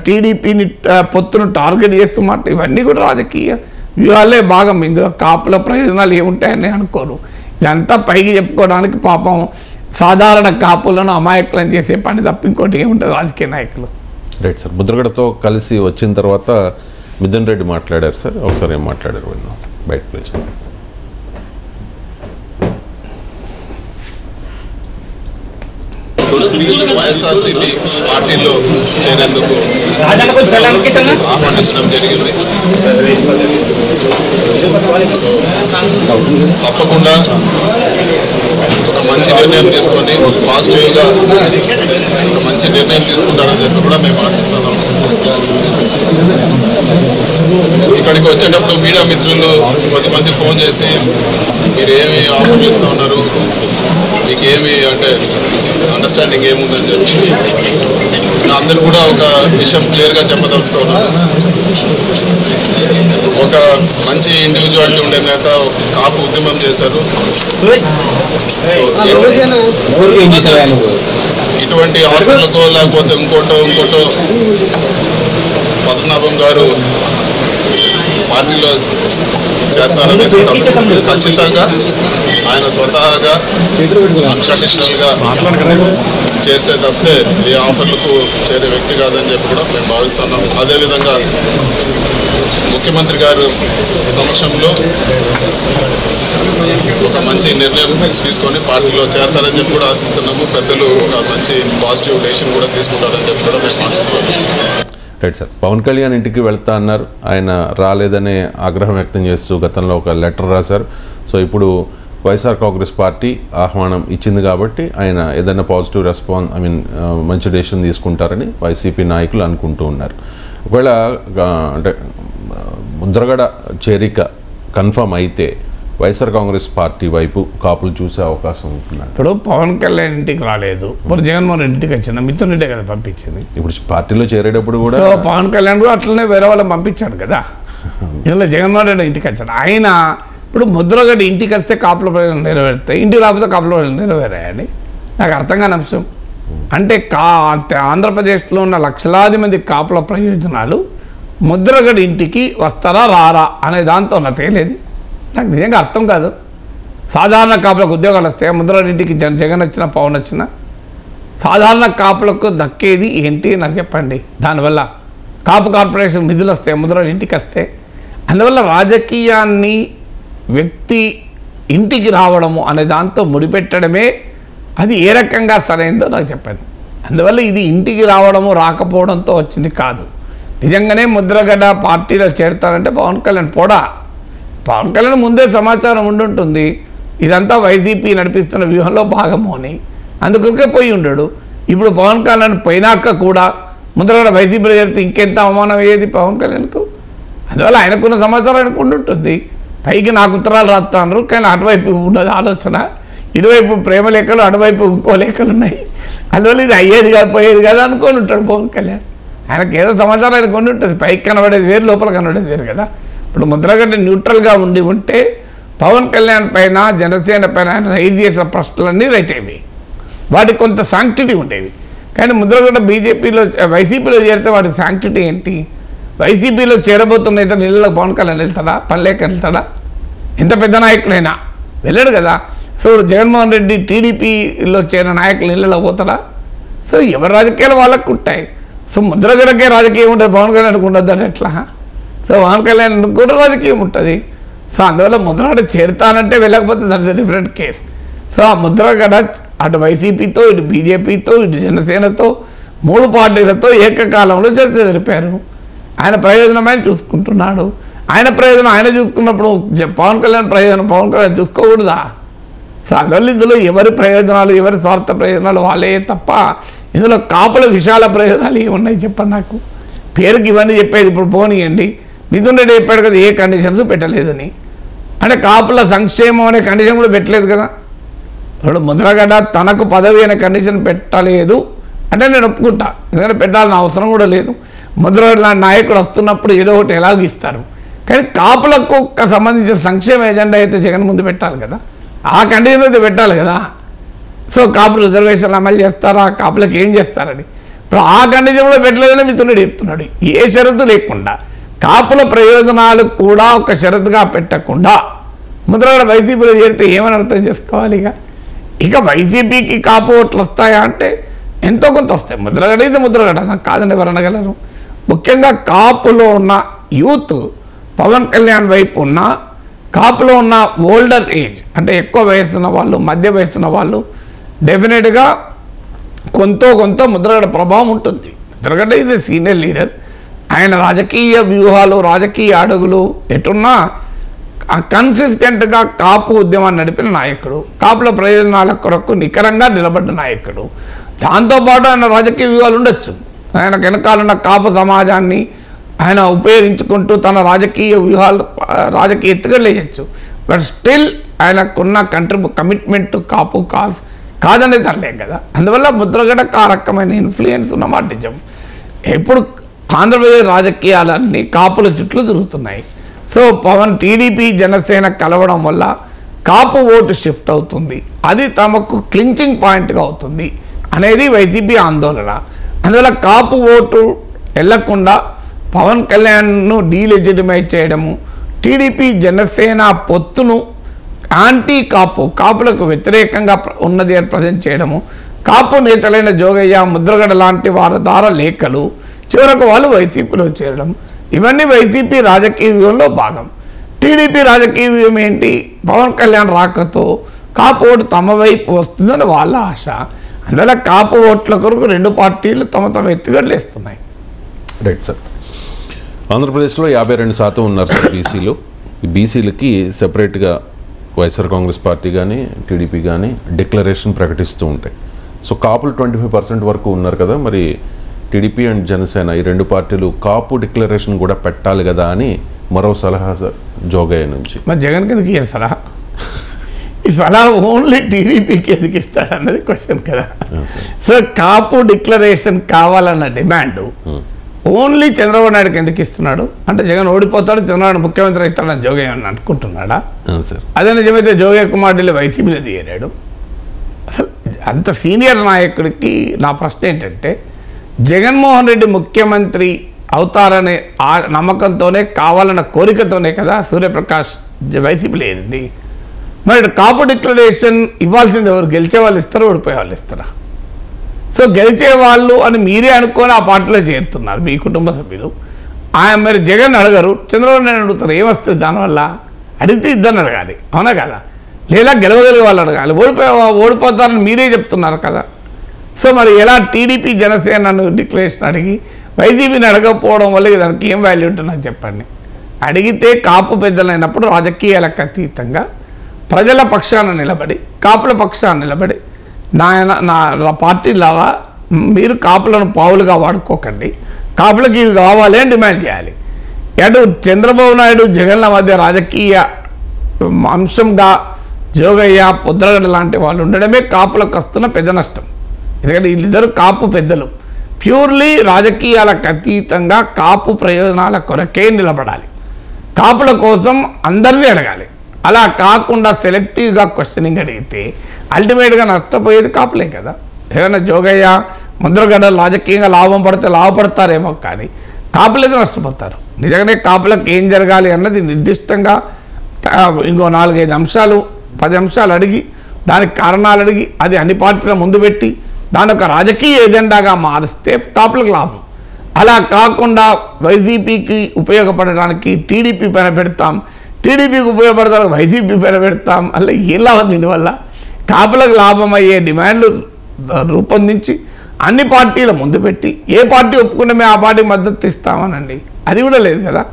టీడీపీని పొత్తును టార్గెట్ చేస్తూ ఇవన్నీ కూడా రాజకీయ వ్యూహాలే భాగం. ఇందులో కాపుల ప్రయోజనాలు ఏముంటాయని అనుకోరు. ఇదంతా పైకి చెప్పుకోవడానికి పాపం సాధారణ కాపులను అమాయకులను చేసే పని తప్ప ఇంకోటి ఏముంటుంది రాజకీయ నాయకులు. రైట్ సార్, ముద్రగడతో కలిసి వచ్చిన తర్వాత మిథున్ రెడ్డి మాట్లాడారు సార్, ఒకసారి ఏం మాట్లాడారు విన్నాం, బయట ప్లీజ్. వైఎస్ఆర్సీపీ పార్టీలో చేరేందుకు ఆహ్వానించడం జరిగింది. తప్పకుండా ఒక మంచి నిర్ణయం తీసుకొని పాజిటివ్గా ఒక మంచి నిర్ణయం తీసుకుంటారని చెప్పి కూడా మేము ఆశిస్తున్నాం. ఇక్కడికి వచ్చేటప్పుడు మీడియా మిత్రులు కొద్దిమంది ఫోన్ చేసి మీరు ఏమి ఆఫర్ చేస్తూ ఉన్నారు, మీకు ఏమి అంటే అండర్స్టాండింగ్ ఏముందని చెప్పి అందరూ కూడా ఒక విషయం క్లియర్గా చెప్పదలుచుకున్నాను. ఒక మంచి ఇండివిజువాలిటీ ఉండే నేత కాపు ఉద్యమం చేశారు. ఇటువంటి ఆఫర్లకో లేకపోతే ఇంకోటో పద్మనాభం గారు పార్టీలో చేస్తారనేది ఖచ్చితంగా ఆయన స్వతహాగా అన్కండిషనల్గా చేరితే తప్పితే ఏ ఆఫర్లకు చేరే వ్యక్తి కాదని చెప్పి కూడా మేము భావిస్తున్నాం. అదేవిధంగా ముఖ్యమంత్రి గారు సమక్షంలో ఒక మంచి నిర్ణయం తీసుకొని పార్టీలో చేరతారని చెప్పి కూడా ఆశిస్తున్నాము. పెద్దలు ఒక మంచి పాజిటివ్ డెసిషన్ కూడా తీసుకుంటారని చెప్పి కూడా మేము ఆశిస్తున్నాము. రైట్ సార్, పవన్ కళ్యాణ్ ఇంటికి వెళ్తా అన్నారు, ఆయన రాలేదనే ఆగ్రహం వ్యక్తం చేస్తూ గతంలో ఒక లెటర్ రాశారు. సో ఇప్పుడు వైఎస్ఆర్ కాంగ్రెస్ పార్టీ ఆహ్వానం ఇచ్చింది కాబట్టి ఆయన ఏదైనా పాజిటివ్ రెస్పాన్స్ మంచి డెసిషన్ తీసుకుంటారని వైసీపీ నాయకులు అనుకుంటూ ఉన్నారు. ఒకవేళ అంటే ముద్రగడ చేరిక కన్ఫర్మ్ అయితే వైఎస్ఆర్ కాంగ్రెస్ పార్టీ వైపు కాపులు చూసే అవకాశం ఉంటున్నాడు? ఇప్పుడు పవన్ కళ్యాణ్ ఇంటికి రాలేదు, ఇప్పుడు జగన్మోహన్ రెడ్డి ఇంటికి వచ్చింది, మిథున్ రెడ్డే కదా పంపించింది. ఇప్పుడు పార్టీలో చేరేటప్పుడు కూడా సో పవన్ కళ్యాణ్ కూడా అట్లనే వేరే వాళ్ళని పంపించాడు కదా. ఇందులో జగన్మోహన్ రెడ్డి ఇంటికి వచ్చాడు. ఆయన ఇప్పుడు ముద్రగడ్డ ఇంటికి వస్తే కాపుల ప్రయోజనం నెరవేరుతాయి, ఇంటికి రాకపోతే కాపుల ప్రయోజనం నెరవేరాయండి. నాకు అర్థం కాని అంశం అంటే ఆంధ్రప్రదేశ్లో ఉన్న లక్షలాది మంది కాపుల ప్రయోజనాలు ముద్రగడ్డ ఇంటికి వస్తారా రారా అనే దాంతో నాకు తేలేదు. నాకు నిజంగా అర్థం కాదు. సాధారణ కాపులకు ఉద్యోగాలు వస్తాయి, ముద్రగడ్డ ఇంటికి జగన్ వచ్చినా పవన్ వచ్చినా సాధారణ కాపులకు దక్కేది ఏంటి నాకు చెప్పండి. దానివల్ల కాపు కార్పొరేషన్ నిధులు వస్తాయి, ముద్రగడ్డ ఇంటికి వస్తే. అందువల్ల రాజకీయాన్ని వ్యక్తి ఇంటికి రావడము అనే దాంతో ముడిపెట్టడమే అది ఏ రకంగా సరైందో నాకు చెప్పండి. అందువల్ల ఇది ఇంటికి రావడము రాకపోవడంతో వచ్చింది కాదు. నిజంగానే ముద్రగడ్డ పార్టీలో చేరుతారంటే పవన్ కళ్యాణ్ పవన్ కళ్యాణ్ ముందే సమాచారం ఉండుంటుంది ఇదంతా వైసీపీ నడిపిస్తున్న వ్యూహంలో భాగము అని, అందుకే పోయి ఉండడు. ఇప్పుడు పవన్ కళ్యాణ్ పోయినాక కూడా ముద్రగడ్డ వైసీపీలో చేరితే ఇంకెంత అవమానం అయ్యేది పవన్ కళ్యాణ్కు. అందువల్ల ఆయనకున్న సమాచారం ఆయనకు ఉండుంటుంది. పైకి నాకు ఉత్తరాలు రాస్తున్నారు, కానీ అటువైపు ఉన్నది ఆలోచన, ఇటువైపు ప్రేమ లేఖలు, అటువైపు ఇంకో లేఖలు ఉన్నాయి. అందువల్ల ఇది అయ్యేది కాదు పోయేది కాదు అనుకొని ఉంటాడు పవన్ కళ్యాణ్. ఆయనకు ఏదో సమాచారం ఆయనకు ఉండి ఉంటుంది, పైకి కనబడేది వేరు, లోపల కనబడేది వేరు కదా. ఇప్పుడు ముద్రగడ్డ న్యూట్రల్గా ఉంటే పవన్ కళ్యాణ్ పైన జనసేన పైన ఆయన రైజ్ చేసిన ప్రశ్నలన్నీ రైట్ అయ్యేవి, వాటికి కొంత శాంక్టిటీ ఉండేవి. కానీ ముద్రగడ్డ వైసీపీలో చేరితే వాటి శాంక్టిటీ ఏంటి? వైసీపీలో చేరబోతున్న ఇతను ఇళ్ళలో పవన్ కళ్యాణ్ వెళ్తాడా? పనిలేక వెళ్తాడా? ఎంత పెద్ద నాయకులైనా వెళ్ళాడు కదా. సో జగన్మోహన్ రెడ్డి టీడీపీలో చేరిన నాయకులు ఇళ్ళలో పోతాడా? సో ఎవరి రాజకీయాలు వాళ్ళకు ఉంటాయి. సో ముద్రగడ్డకే రాజకీయం ఉంటుంది, పవన్ కళ్యాణ్కి ఉండొద్దు అంటే ఎట్లా? సో పవన్ కళ్యాణ్ కూడా రాజకీయం ఉంటుంది. సో అందువల్ల ముద్రగడ్డ చేరుతానంటే వెళ్ళకపోతే that's a different case. So ఆ ముద్రగడ్డ అటు వైసీపీతో, ఇటు బీజేపీతో, ఇటు జనసేనతో, 3 పార్టీలతో ఏకకాలంలో చర్చ జరిపారు. ఆయన ప్రయోజనం ఆయన చూసుకుంటున్నాడు. ఆయన ప్రయోజనం ఆయన చూసుకున్నప్పుడు పవన్ కళ్యాణ్ ప్రయోజనం పవన్ కళ్యాణ్ చూసుకోకూడదా? సో అందువల్ల ఇందులో ఎవరి ప్రయోజనాలు, ఎవరి స్వార్థ ప్రయోజనాలు వాళ్ళే తప్ప ఇందులో కాపుల విశాల ప్రయోజనాలు ఏమున్నాయి చెప్పండి నాకు. పేరుకి ఇవన్నీ చెప్పేది. ఇప్పుడు పోనీయండి, మిథున్ రెడ్డి చెప్పాడు కదా ఏ కండిషన్స్ పెట్టలేదని, అంటే కాపుల సంక్షేమం అనే కండిషన్ కూడా పెట్టలేదు కదా. ఇప్పుడు ముద్రగడ్డ తనకు పదవి అనే కండిషన్ పెట్టలేదు అంటే నేను ఒప్పుకుంటా, ఎందుకంటే పెట్టాల్సిన అవసరం కూడా లేదు. ముద్రగడ్డ లాంటి నాయకుడు వస్తున్నప్పుడు ఏదో ఒకటి ఎలాగో ఇస్తారు, కానీ కాపులకు సంబంధించిన సంక్షేమ ఎజెండా అయితే జగన్ ముందు పెట్టాలి కదా, ఆ కండిషన్ అయితే పెట్టాలి కదా. సో కాపు రిజర్వేషన్లు అమలు చేస్తారా, కాపులకు ఏం చేస్తారని ఇప్పుడు ఆ కండిషన్ కూడా పెట్టలేదని మిథున్ రెడ్డి చెప్తున్నాడు. ఏ షరతు లేకుండా కాపుల ప్రయోజనాలు కూడా ఒక షరతుగా పెట్టకుండా ముద్రగడ్డ వైసీపీలో చేరితే ఏమని అర్థం చేసుకోవాలి? ఇక వైసీపీకి కాపు ఓట్లు వస్తాయా అంటే ఎంతో కొంత వస్తాయి. ముద్రగడ్డ అయితే ముద్రగడ్డ, నాకు కాదని ఎవరు అనగలరు. ముఖ్యంగా కాపులో ఉన్న యూత్ పవన్ కళ్యాణ్ వైపు ఉన్న, కాపులో ఉన్న ఓల్డర్ ఏజ్ అంటే ఎక్కువ వయసున్న వాళ్ళు, మధ్య వయసున్న వాళ్ళు డెఫినెట్గా కొంత ముద్రగడ్డ ప్రభావం ఉంటుంది. ముద్రగడ్డ ఇది సీనియర్ లీడర్, ఆయన రాజకీయ వ్యూహాలు, రాజకీయ అడుగులు ఎటున్నా కన్సిస్టెంట్గా కాపు ఉద్యమాన్ని నడిపిన నాయకుడు, కాపుల ప్రయోజనాల కొరకు నికరంగా నిలబడ్డ నాయకుడు. దాంతోపాటు ఆయన రాజకీయ వ్యూహాలు ఉండొచ్చు, ఆయన వెనకాలన్న కాపు సమాజాన్ని ఆయన ఉపయోగించుకుంటూ తన రాజకీయ వ్యూహాలు, రాజకీయ ఎత్తుగడలు వేయచ్చు. బట్ స్టిల్ ఆయనకున్న కమిట్మెంట్ కాపు కాదనేది అనలేం కదా. అందువల్ల ముద్రగడ్డకు ఆ రకమైన ఇన్ఫ్లుయెన్స్ ఉన్నమాట నిజం. ఇప్పుడు ఆంధ్రప్రదేశ్ రాజకీయాలన్నీ కాపుల చుట్టూ తిరుగుతున్నాయి. సో టీడీపీ జనసేన కలవడం వల్ల కాపు ఓటు షిఫ్ట్ అవుతుంది, అది తమకు క్లించింగ్ పాయింట్గా అవుతుంది అనేది వైసీపీ ఆందోళన. అందువల్ల కాపు ఓటు వెళ్లకుండా పవన్ కళ్యాణ్ను డీలెజిటిమైజ్ చేయడము, టీడీపీ జనసేన పొత్తును యాంటీ కాపులకు వ్యతిరేకంగా ఉన్నది అని ప్రజెంట్ చేయడము, కాపు నేతలైన జోగయ్య, ముద్రగడ లాంటి వారి ద్వారా లేఖలు, చివరకు వాళ్ళు వైసీపీలో చేరడం, ఇవన్నీ వైసీపీ రాజకీయ వ్యూహంలో భాగం. టీడీపీ రాజకీయ వ్యూహం ఏంటి? పవన్ కళ్యాణ్ రాకతో కాపు ఓటు తమ వైపు వస్తుందని వాళ్ళ ఆశ. అందువల్ల కాపు ఓట్ల కొరకు 2 పార్టీలు తమ ఎత్తుగడలు వేస్తున్నాయి. Right sir. ఆంధ్రప్రదేశ్లో 52% ఉన్నారు సార్ బీసీలు. ఈ బీసీలకి సెపరేట్గా వైఎస్ఆర్ కాంగ్రెస్ పార్టీ కానీ టీడీపీ కానీ డిక్లరేషన్ ప్రకటిస్తూ ఉంటాయి. సో కాపులు 25% వరకు ఉన్నారు కదా, మరి టీడీపీ అండ్ జనసేన ఈ రెండు పార్టీలు కాపు డిక్లరేషన్ కూడా పెట్టాలి కదా అని మరో సలహా సార్ జోగయ్య నుంచి. మరి జగన్కి ఎందుకు ఇయ్యారు సలహా? ఈ సలహా ఓన్లీ టీడీపీకి ఎందుకు ఇస్తాడు అన్నది క్వశ్చన్ కదా. సో కాపు డిక్లరేషన్ కావాలన్న డిమాండ్ ఓన్లీ చంద్రబాబు నాయుడుకి ఎందుకు ఇస్తున్నాడు అంటే జగన్ ఓడిపోతాడు, చంద్రబాబు ముఖ్యమంత్రి అవుతాడని జోగయ్య అని అనుకుంటున్నాడా? అదే నిజమైతే జోగయ్య కుమార్ ఢిల్లీ వైసీపీలో దిగాడు. అసలు అంత సీనియర్ నాయకుడికి నా ప్రశ్న ఏంటంటే, జగన్మోహన్ రెడ్డి ముఖ్యమంత్రి అవుతారనే ఆ నమ్మకంతోనే కావాలన్న కోరికతోనే కదా సూర్యప్రకాష్ వైసీపీలో ఏరింది. మరి కాపు డిక్లరేషన్ ఇవ్వాల్సింది ఎవరు? గెలిచే వాళ్ళు ఇస్తారా, ఓడిపోయే వాళ్ళు ఇస్తారా? సో గెలిచే వాళ్ళు అని మీరే అనుకొని ఆ పార్టీలో చేరుతున్నారు మీ కుటుంబ సభ్యులు. ఆయన మరి జగన్ అడగరు, చంద్రబాబు నాయుడు అడుగుతారు. ఏమొస్తుంది దానివల్ల? అడిగితే ఇద్దరిని అడగాలి, అవునా కదా? లేదా గెలవగలిగే వాళ్ళు అడగాలి. ఓడిపోతారని మీరే చెప్తున్నారు కదా. సో మరి ఎలా టీడీపీ జనసేనను డిక్లరేషన్ అడిగి వైసీపీని అడగకపోవడం వల్ల దానికి ఏం వాల్యూ ఉంటుందని చెప్పండి. అడిగితే కాపు పెద్దలైనప్పుడు రాజకీయాలకు అతీతంగా ప్రజల పక్షాన నిలబడి, కాపుల పక్షాన నిలబడి, నా పార్టీలాగా మీరు కాపులను పావులుగా వాడుకోకండి, కాపులకి ఇవి కావాలి అని డిమాండ్ చేయాలి. అటు చంద్రబాబు నాయుడు జగన్ల మధ్య రాజకీయ అంశంగా జోగయ్య, పొద్దుగడ లాంటి వాళ్ళు ఉండడమే కాపులకు వస్తున్న పెద్ద నష్టం. ఎందుకంటే వీళ్ళిద్దరు కాపు పెద్దలు, ప్యూర్లీ రాజకీయాలకు అతీతంగా కాపు ప్రయోజనాల కొరకే నిలబడాలి, కాపుల కోసం అందరినీ అడగాలి. అలా కాకుండా సెలెక్టివ్గా క్వశ్చనింగ్ అడిగితే అల్టిమేట్గా నష్టపోయేది కాపులే కదా. ఏదైనా జోగయ్య, ముద్రగడ్డ రాజకీయంగా లాభం పడితే లాభపడతారేమో, కానీ కాపులైతే నష్టపోతారు. నిజంగానే కాపులకు ఏం జరగాలి అన్నది నిర్దిష్టంగా ఇంకో 4-5 అంశాలు 10 అంశాలు అడిగి దానికి కారణాలు అడిగి అది అన్ని పార్టీల ముందు పెట్టి దాని ఒక రాజకీయ ఎజెండాగా మారిస్తే కాపులకు లాభం. అలా కాకుండా వైసీపీకి ఉపయోగపడడానికి టీడీపీ పైన పెడతాం, టీడీపీకి ఉపయోగపడతానికి వైసీపీ పైన పెడతాం, అలా ఎలా దీనివల్ల కాపులకు లాభం అయ్యే డిమాండ్లు రూపొందించి అన్ని పార్టీల ముందు పెట్టి ఏ పార్టీ ఒప్పుకుంటే మేము ఆ పార్టీ మద్దతు ఇస్తామనండి, అది కూడా లేదు కదా.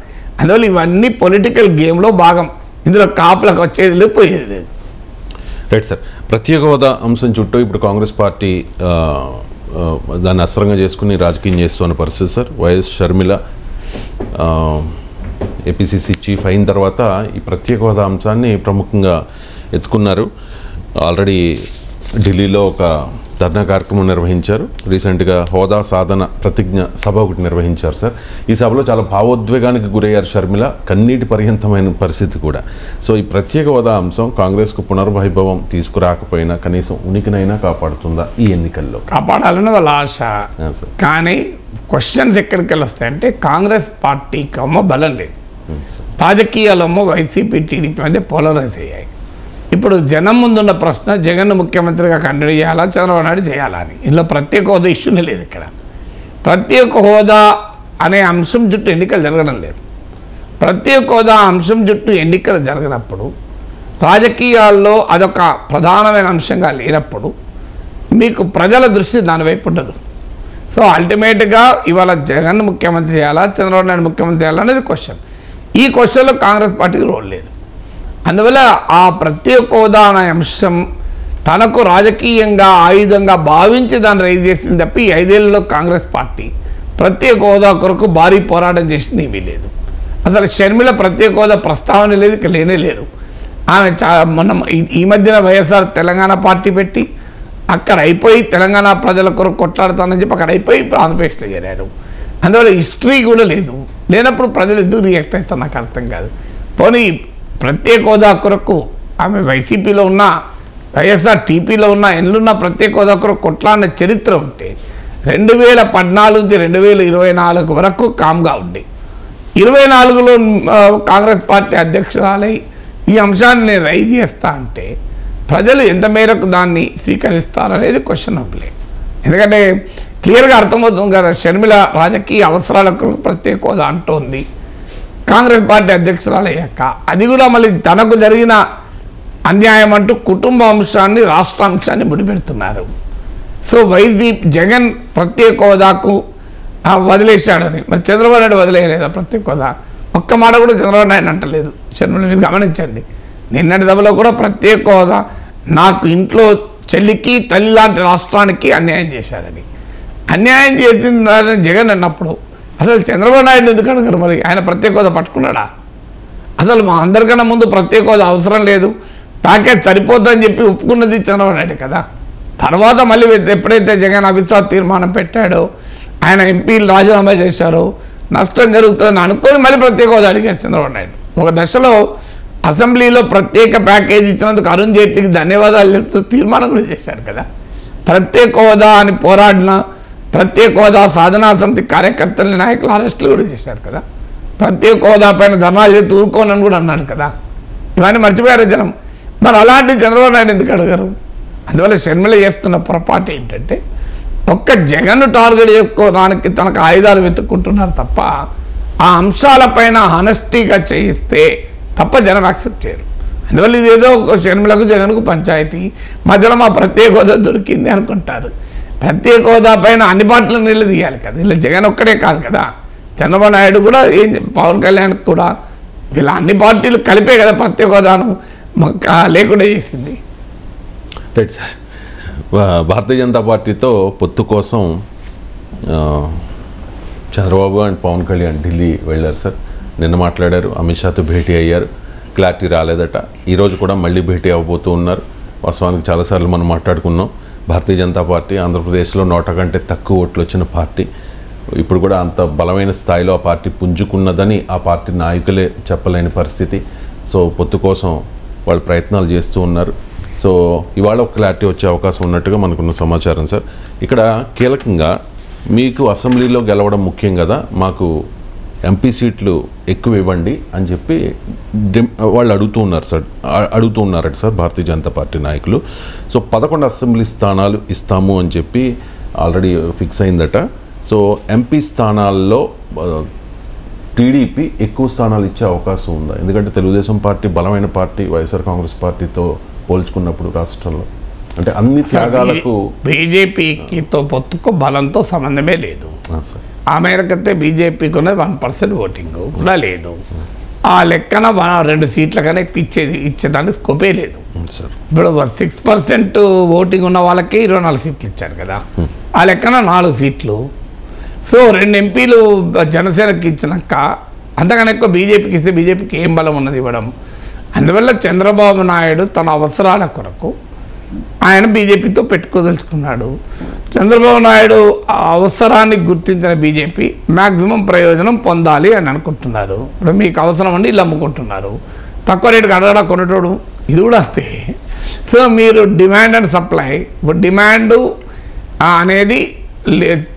అందువల్ల ఇవన్నీ పొలిటికల్ గేమ్లో భాగం. ఇందులో కాపులకు వచ్చేది లేదు, పోయేది లేదు. Right sir. ప్రత్యేక హోదా అంశం చుట్టూ ఇప్పుడు కాంగ్రెస్ పార్టీ దాన్ని అస్త్రంగా చేసుకుని రాజకీయం చేస్తున్న పరిస్థితి sir. YS Sharmila APCC chief అయిన తర్వాత ఈ ప్రత్యేక హోదా అంశాన్ని ప్రముఖంగా ఎత్తుకున్నారు. ఆల్రెడీ ఢిల్లీలో ఒక ధర్నా కార్యక్రమం నిర్వహించారు. రీసెంట్గా హోదా సాధన ప్రతిజ్ఞ సభ ఒకటి నిర్వహించారు సార్. ఈ సభలో చాలా భావోద్వేగానికి గురయ్యారు షర్మిల, కన్నీటి పర్యంతమైన పరిస్థితి కూడా. సో ఈ ప్రత్యేక హోదా అంశం కాంగ్రెస్కు పునర్వైభవం తీసుకురాకపోయినా కనీసం ఉనికినైనా కాపాడుతుందా ఈ ఎన్నికల్లో? కాపాడాలని వాళ్ళ ఆశ. కానీ క్వశ్చన్స్ ఎక్కడికి వెళ్ళి వస్తాయంటే, కాంగ్రెస్ పార్టీకి బలం లేదు, రాజకీయాలమ్మో వైసీపీ టీడీపీ మధ్య పోలరైజ్ అయ్యాయి. ఇప్పుడు జనం ముందున్న ప్రశ్న, జగన్ ముఖ్యమంత్రిగా కంటిన్యూ చేయాలా, చంద్రబాబు నాయుడు చేయాలా అని. ఇందులో ప్రత్యేక హోదా ఇష్యూనే లేదు. ఇక్కడ ప్రత్యేక హోదా అనే అంశం చుట్టూ ఎన్నికలు జరగడం లేదు. ప్రత్యేక హోదా అంశం చుట్టూ ఎన్నికలు జరగనప్పుడు, రాజకీయాల్లో అదొక ప్రధానమైన అంశంగా లేనప్పుడు మీకు ప్రజల దృష్టి దాని వైపు ఉండదు. సో అల్టిమేట్గా ఇవాళ జగన్ ముఖ్యమంత్రి చేయాలా, చంద్రబాబు నాయుడు ముఖ్యమంత్రి చేయాలా అనేది క్వశ్చన్. ఈ క్వశ్చన్లో కాంగ్రెస్ పార్టీకి రోల్ లేదు. అందువల్ల ఆ ప్రత్యేక హోదా అనే అంశం తనకు రాజకీయంగా ఆయుధంగా భావించి దాన్ని రైజ్ చేసింది తప్ప ఈ 5 ఏళ్లలో కాంగ్రెస్ పార్టీ ప్రత్యేక హోదా కొరకు భారీ పోరాటం చేసింది ఏమీ లేదు. అసలు షర్మిల ప్రత్యేక హోదా ప్రస్తావన లేదు, ఇక లేనే లేదు. ఆమె మొన్న ఈ మధ్యన వైఎస్ఆర్ తెలంగాణ పార్టీ పెట్టి అక్కడ అయిపోయి తెలంగాణ ప్రజల కొరకు కొట్లాడుతానని చెప్పి అక్కడ అయిపోయి ఇప్పుడు ఆంధ్రప్రదేశ్లో చేరాడు. అందువల్ల హిస్టరీ కూడా లేదు. లేనప్పుడు ప్రజలు ఎందుకు రియాక్ట్ అవుతారు నాకు అర్థం కాదు. పోనీ ప్రత్యేక హోదా కొరకు ఆమె వైసీపీలో ఉన్న, వైఎస్ఆర్ టీపీలో ఉన్న, ఎన్నున్న ప్రత్యేక హోదా కొరకు కొట్లాడిన చరిత్ర ఉంటే 2014 నుంచి 2024 వరకు కామ్గా ఉండి 24లో కాంగ్రెస్ పార్టీ అధ్యక్షురాలై ఈ అంశాన్ని నేను రైజ్ చేస్తా అంటే ప్రజలు ఎంత మేరకు దాన్ని స్వీకరిస్తారనేది క్వశ్చన్ అవ్వలే. ఎందుకంటే క్లియర్గా అర్థమవుతుంది కదా, షర్మిల రాజకీయ అవసరాలకు ప్రత్యేక హోదా అంటోంది. కాంగ్రెస్ పార్టీ అధ్యక్షురాలయ్యాక అది కూడా మళ్ళీ తనకు జరిగిన అన్యాయం అంటూ కుటుంబ అంశాన్ని, రాష్ట్ర అంశాన్ని ముడిపెడుతున్నారు. సో వైసీపీ జగన్ ప్రత్యేక హోదాకు వదిలేశాడని, మరి చంద్రబాబు నాయుడు వదిలేయలేదా ప్రత్యేక హోదా? ఒక్క మాట కూడా చంద్రబాబు నాయుడు అంటలేదు. షర్మిల మీరు గమనించండి, నిన్నటి సభలో కూడా ప్రత్యేక హోదా నాకు ఇంట్లో చెల్లికి తల్లి లాంటి రాష్ట్రానికి అన్యాయం చేశారని. అన్యాయం చేసింది జగన్ అన్నప్పుడు అసలు చంద్రబాబు నాయుడు ఎందుకు అడగరు? మరి ఆయన ప్రత్యేక హోదా పట్టుకున్నాడా? అసలు మా అందరికన్నా ముందు ప్రత్యేక హోదా అవసరం లేదు, ప్యాకేజ్ సరిపోద్దని చెప్పి ఒప్పుకున్నది చంద్రబాబు నాయుడు కదా. తర్వాత మళ్ళీ ఎప్పుడైతే జగన్ అవిశ్వాస తీర్మానం పెట్టాడో, ఆయన ఎంపీలు రాజీనామా చేశారో, నష్టం జరుగుతుందని అనుకొని మళ్ళీ ప్రత్యేక హోదా అడిగారు చంద్రబాబు నాయుడు. ఒక దశలో అసెంబ్లీలో ప్రత్యేక ప్యాకేజ్ ఇచ్చినందుకు అరుణ్ జైట్లీకి ధన్యవాదాలు చెప్తూ తీర్మానం కూడా చేశారు కదా. ప్రత్యేక హోదా అని పోరాడిన, ప్రత్యేక హోదా సాధనా సమితి కార్యకర్తలని నాయకులు అరెస్టులు కూడా చేశారు కదా. ప్రత్యేక హోదా పైన ధర్నాలు చేసి ఊరుకోనని కూడా అన్నాడు కదా. ఇవన్నీ మర్చిపోయారు జనం. మరి అలాంటి చంద్రబాబు నాయుడు ఎందుకు అడగరు? అందువల్ల షర్మిల చేస్తున్న పొరపాటు ఏంటంటే ఒక్క జగన్ను టార్గెట్ చేసుకోవడానికి తనకు ఆయుధాలు వెతుక్కుంటున్నారు తప్ప ఆ అంశాలపైన హానెస్టీగా చేయిస్తే తప్ప జనం యాక్సెప్ట్ చేయరు. అందువల్ల ఇదేదో షర్మిలకు జగన్కు పంచాయతీ, మధ్యలో మా ప్రత్యేక హోదా దొరికింది అనుకుంటారు. ప్రత్యేక హోదా పైన అన్ని పార్టీలను నిలదీయాలి కదా. ఇలా జగన్ ఒక్కడే కాదు కదా, చంద్రబాబు నాయుడు కూడా, పవన్ కళ్యాణ్ కూడా, ఇలా అన్ని పార్టీలు కలిపే కదా ప్రత్యేక హోదాను లేకుండా చేసింది. Right sir. భారతీయ జనతా పార్టీతో పొత్తు కోసం చంద్రబాబు అండ్ పవన్ కళ్యాణ్ ఢిల్లీ వెళ్ళారు సార్. నిన్న మాట్లాడారు, అమిత్ షాతో భేటీ అయ్యారు, క్లారిటీ రాలేదట. ఈరోజు కూడా మళ్ళీ భేటీ అవ్వబోతూ ఉన్నారు. వాస్తవానికి చాలాసార్లు మనం మాట్లాడుకున్నాం, భారతీయ జనతా పార్టీ ఆంధ్రప్రదేశ్లో 100 కంటే తక్కువ ఓట్లు వచ్చిన పార్టీ. ఇప్పుడు కూడా అంత బలమైన స్థాయిలో ఆ పార్టీ పుంజుకున్నదని ఆ పార్టీ నాయకులే చెప్పలేని పరిస్థితి. సో పొత్తు కోసం వాళ్ళు ప్రయత్నాలు చేస్తూ ఉన్నారు. సో ఇవాళ ఒక క్లారిటీ వచ్చే అవకాశం ఉన్నట్టుగా మనకున్న సమాచారం సార్. ఇక్కడ కీలకంగా మీకు అసెంబ్లీలో గెలవడం ముఖ్యం కదా, మాకు ఎంపీ సీట్లు ఎక్కువ ఇవ్వండి అని చెప్పి వాళ్ళు అడుగుతూ ఉన్నారట సార్ భారతీయ జనతా పార్టీ నాయకులు. సో 11 అసెంబ్లీ స్థానాలు ఇస్తాము అని చెప్పి ఆల్రెడీ ఫిక్స్ అయిందట. సో ఎంపీ స్థానాల్లో టీడీపీ ఎక్కువ స్థానాలు ఇచ్చే అవకాశం ఉందా? ఎందుకంటే తెలుగుదేశం పార్టీ బలమైన పార్టీ వైఎస్ఆర్ కాంగ్రెస్ పార్టీతో పోల్చుకున్నప్పుడు రాష్ట్రంలో, అంటే అన్ని త్యాగాలకు బీజేపీతో పొత్తుకు బలంతో సంబంధమే లేదు. ఆ మేరకైతే బీజేపీకి ఉన్నది 1% ఓటింగ్ కూడా లేదు. ఆ లెక్కన 2 సీట్ల కన్నా ఇచ్చేదానికి స్కోపే లేదు. ఇప్పుడు 6% ఓటింగ్ ఉన్న వాళ్ళకి 24 సీట్లు ఇచ్చారు కదా, ఆ లెక్కన 4 సీట్లు. సో 2 ఎంపీలు జనసేనకి ఇచ్చినాక అంతకన్నా ఎక్కువ బీజేపీకి ఇస్తే బీజేపీకి ఏం బలం ఉన్నది ఇవ్వడం? అందువల్ల చంద్రబాబు నాయుడు తన అవసరాల కొరకు ఆయన బీజేపీతో పెట్టుకోదలుచుకున్నాడు. చంద్రబాబు నాయుడు ఆ అవసరాన్ని గుర్తించిన బీజేపీ మ్యాక్సిమం ప్రయోజనం పొందాలి అని అనుకుంటున్నారు. ఇప్పుడు మీకు అవసరం అండి ఇల్లు అమ్ముకుంటున్నారు, తక్కువ రేటుకి అడగడా కొనేటోడు, ఇది కూడా అంతే. సో మీరు డిమాండ్ అండ్ సప్లై, ఇప్పుడు డిమాండ్ అనేది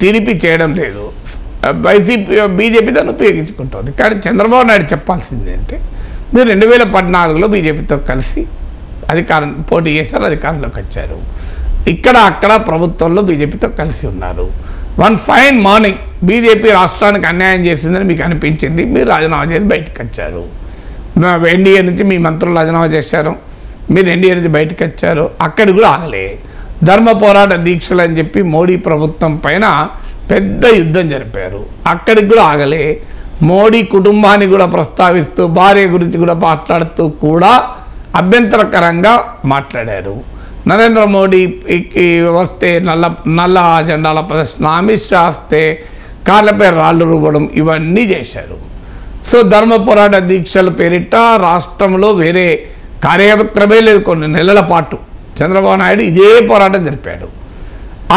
టీడీపీ చేయడం లేదు, బీజేపీ దాన్ని ఉపయోగించుకుంటుంది. కానీ చంద్రబాబు నాయుడు చెప్పాల్సింది అంటే మీరు 2014లో బీజేపీతో కలిసి అధికారం పోటీ చేశారు, అధికారంలోకి వచ్చారు, ఇక్కడ అక్కడ ప్రభుత్వంలో బీజేపీతో కలిసి ఉన్నారు. వన్ ఫైన్ మార్నింగ్ బీజేపీ రాష్ట్రానికి అన్యాయం చేసిందని మీకు అనిపించింది, మీరు రాజీనామా చేసి బయటకు వచ్చారు. ఎన్డీఏ నుంచి మీ మంత్రులు రాజీనామా చేశారు, మీరు ఎన్డీఏ నుంచి బయటకు వచ్చారు. అక్కడికి కూడా ఆగలే, ధర్మ పోరాట దీక్షలు అని చెప్పి మోడీ ప్రభుత్వం పైన పెద్ద యుద్ధం జరిపారు, అక్కడికి కూడా ఆగలే. మోడీ కుటుంబాన్ని కూడా ప్రస్తావిస్తూ భార్య గురించి కూడా మాట్లాడుతూ కూడా అభ్యంతరకరంగా మాట్లాడారు. నరేంద్ర మోడీకి వస్తే నల్ల జెండాల ప్రదర్శన, అమిత్ షా వస్తే కార్లపై రాళ్ళు రువ్వడం, ఇవన్నీ చేశారు. సో ధర్మ పోరాట దీక్షల పేరిట రాష్ట్రంలో వేరే కార్యక్రమే లేదు. కొన్ని నెలల పాటు చంద్రబాబు నాయుడు ఇదే పోరాటం జరిపాడు.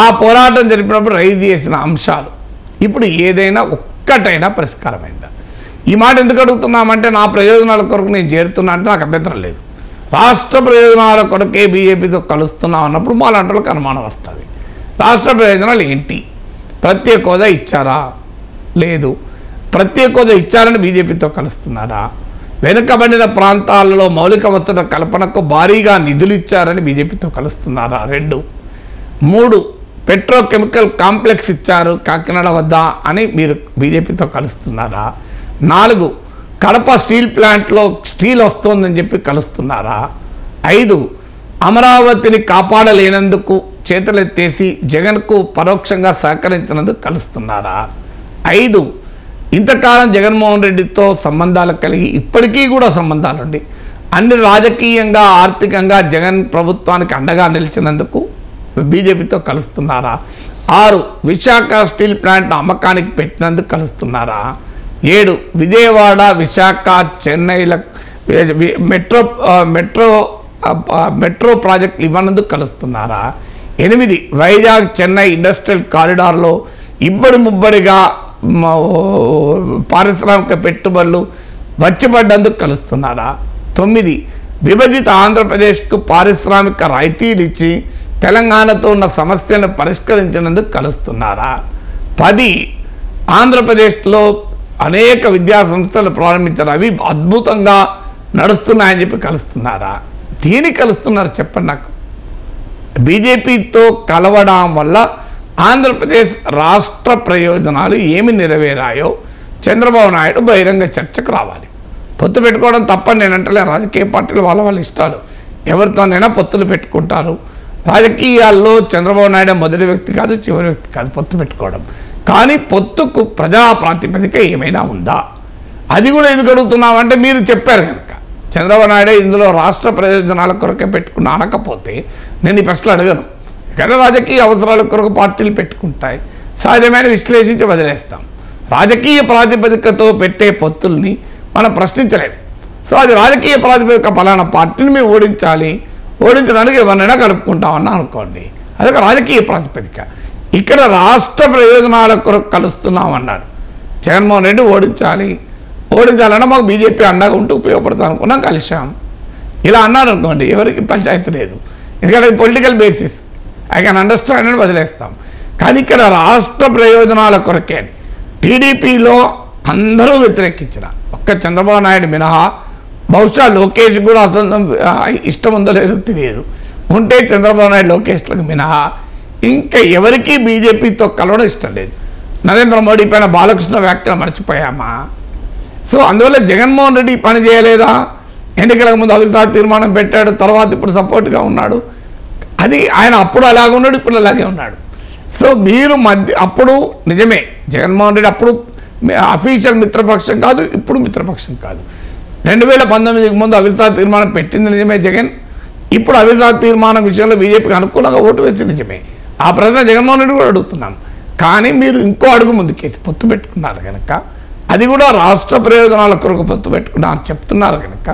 ఆ పోరాటం జరిపినప్పుడు రైజ్ చేసిన అంశాలు ఇప్పుడు ఏదైనా ఒక్కటైనా పరిష్కారమైందా? ఈ మాట ఎందుకు అడుగుతున్నామంటే నా ప్రయోజనాల కొరకు నేను చేరుతున్నా అంటే నాకు అభ్యంతరం లేదు. రాష్ట్ర ప్రయోజనాల కొరకే బీజేపీతో కలుస్తున్నాం అన్నప్పుడు మా లాంటి అనుమానం వస్తుంది. రాష్ట్ర ప్రయోజనాలు ఏంటి? ప్రత్యేక హోదా ఇచ్చారా? లేదు. ప్రత్యేక హోదా ఇచ్చారని బీజేపీతో కలుస్తున్నారా? వెనుకబడిన ప్రాంతాలలో మౌలిక వసతుల కల్పనకు భారీగా నిధులు ఇచ్చారని బీజేపీతో కలుస్తున్నారా? 2. 3. పెట్రోకెమికల్ కాంప్లెక్స్ ఇచ్చారు కాకినాడ వద్ద అని మీరు బీజేపీతో కలుస్తున్నారా? 4. కడప స్టీల్ ప్లాంట్లో స్టీల్ వస్తుందని చెప్పి కలుస్తున్నారా? 5. అమరావతిని కాపాడలేనందుకు చేతులెత్తేసి జగన్కు పరోక్షంగా సహకరించినందుకు కలుస్తున్నారా? 5. ఇంతకాలం జగన్మోహన్ రెడ్డితో సంబంధాలు కలిగి ఇప్పటికీ కూడా సంబంధాలుండి అన్ని రాజకీయంగా ఆర్థికంగా జగన్ ప్రభుత్వానికి అండగా నిలిచినందుకు బీజేపీతో కలుస్తున్నారా? 6 విశాఖ స్టీల్ ప్లాంట్ అమ్మకానికి పెట్టినందుకు కలుస్తున్నారా? 7 విజయవాడ విశాఖ చెన్నైల మెట్రో ప్రాజెక్టులు ఇవ్వనందుకు కలుస్తున్నారా? 8 వైజాగ్ చెన్నై ఇండస్ట్రియల్ కారిడార్లో ఇబ్బడి ముబ్బడిగా పారిశ్రామిక పెట్టుబడులు వచ్చిపడ్డందుకు కలుస్తున్నారా? 9 విభజిత ఆంధ్రప్రదేశ్కు పారిశ్రామిక రాయితీలు ఇచ్చి తెలంగాణతో ఉన్న సమస్యలను పరిష్కరించినందుకు కలుస్తున్నారా? 10 ఆంధ్రప్రదేశ్లో అనేక విద్యా సంస్థలు ప్రారంభించారు, అవి అద్భుతంగా నడుస్తున్నాయని చెప్పి కలుస్తున్నారా? దీనికి కలుస్తున్నారు చెప్పండి నాకు. బీజేపీతో కలవడం వల్ల ఆంధ్రప్రదేశ్ రాష్ట్ర ప్రయోజనాలు ఏమి నెరవేరాయో చంద్రబాబు నాయుడు బహిరంగ చర్చకు రావాలి. పొత్తు పెట్టుకోవడం తప్పని నేను అంటలే, రాజకీయ పార్టీలు వాళ్ళ ఇష్టాలు, ఎవరితోనైనా పొత్తులు పెట్టుకుంటారు. రాజకీయాల్లో చంద్రబాబు నాయుడు మొదటి వ్యక్తి కాదు, చివరి వ్యక్తి కాదు పొత్తు పెట్టుకోవడం. కానీ పొత్తుకు ప్రజా ప్రాతిపదిక ఏమైనా ఉందా? అది కూడా ఎందుకు అడుగుతున్నామంటే మీరు చెప్పారు కనుక చంద్రబాబు నాయుడు ఇందులో రాష్ట్ర ప్రయోజనాల కొరకే పెట్టుకున్నా అనకపోతే నేను ఈ ప్రశ్నలు అడగను. ఇక్కడ రాజకీయ అవసరాల కొరకు పార్టీలు పెట్టుకుంటాయి, సహజమైన విశ్లేషించి వదిలేస్తాం. రాజకీయ ప్రాతిపదికతో పెట్టే పొత్తుల్ని మనం ప్రశ్నించలేము. సో అది రాజకీయ ప్రాతిపదిక పలానా పార్టీని మేము ఓడించడానికి ఎవరినైనా కలుపుకుంటామన్నా అనుకోండి, అదొక రాజకీయ ప్రాతిపదిక. ఇక్కడ రాష్ట్ర ప్రయోజనాల కొరకు కలుస్తున్నామన్నాడు జగన్మోహన్ రెడ్డి. ఓడించాలన్నా మాకు బీజేపీ అండగా ఉంటూ ఉపయోగపడతాం అనుకున్నాం, కలిసాం. ఇలా అన్నారు అనుకోండి, ఎవరికి పంచాయతీ లేదు, ఎందుకంటే political basis, I can understand అని వదిలేస్తాం. కానీ ఇక్కడ రాష్ట్ర ప్రయోజనాల కొరకే అని టీడీపీలో అందరూ వ్యతిరేకించిన, ఒక్క చంద్రబాబు నాయుడు మినహా, బహుశా లోకేష్ కూడా అసలు ఇష్టం ఉందో లేదో తెలియదు, ఉంటే చంద్రబాబు నాయుడు లోకేష్లకు మినహా ఇంకా ఎవరికీ బీజేపీతో కలవడం ఇష్టం లేదు. నరేంద్ర మోడీ పైన బాలకృష్ణ వ్యాఖ్యలు మర్చిపోయామా? సో అందువల్ల జగన్మోహన్ రెడ్డి పని చేయలేదా? ఎన్నికలకు ముందు అవిశ్వాస తీర్మానం పెట్టాడు, తర్వాత ఇప్పుడు సపోర్ట్గా ఉన్నాడు. అది ఆయన అప్పుడు అలాగే ఉన్నాడు, ఇప్పుడు అలాగే ఉన్నాడు. సో మీరు అప్పుడు నిజమే జగన్మోహన్ రెడ్డి అప్పుడు అఫీషియల్ మిత్రపక్షం కాదు, ఇప్పుడు మిత్రపక్షం కాదు. 2019కి ముందు అవిశ్వాస తీర్మానం పెట్టింది నిజమే జగన్, ఇప్పుడు అవిశ్వాస తీర్మానం విషయంలో బీజేపీకి అనుకూలంగా ఓటు వేసింది నిజమే. ఆ ప్రశ్న జగన్మోహన్ రెడ్డి కూడా అడుగుతున్నాను. కానీ మీరు ఇంకో అడుగు ముందుకేసి పొత్తు పెట్టుకున్నారు కనుక, అది కూడా రాష్ట్ర ప్రయోజనాల కొరకు పొత్తు పెట్టుకున్నా అని చెప్తున్నారు కనుక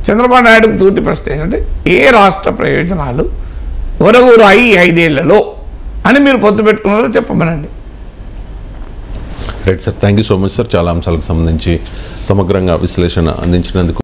చంద్రబాబు నాయుడుకు సూటి ప్రశ్న ఏంటంటే ఏ రాష్ట్ర ప్రయోజనాలు ఒరగూరు 5 ఏళ్లలో అని మీరు పొత్తు పెట్టుకున్నారో చెప్పమనండి. Right sir, thank you so much sir. చాలా అంశాలకు సంబంధించి సమగ్రంగా విశ్లేషణ అందించినందుకు.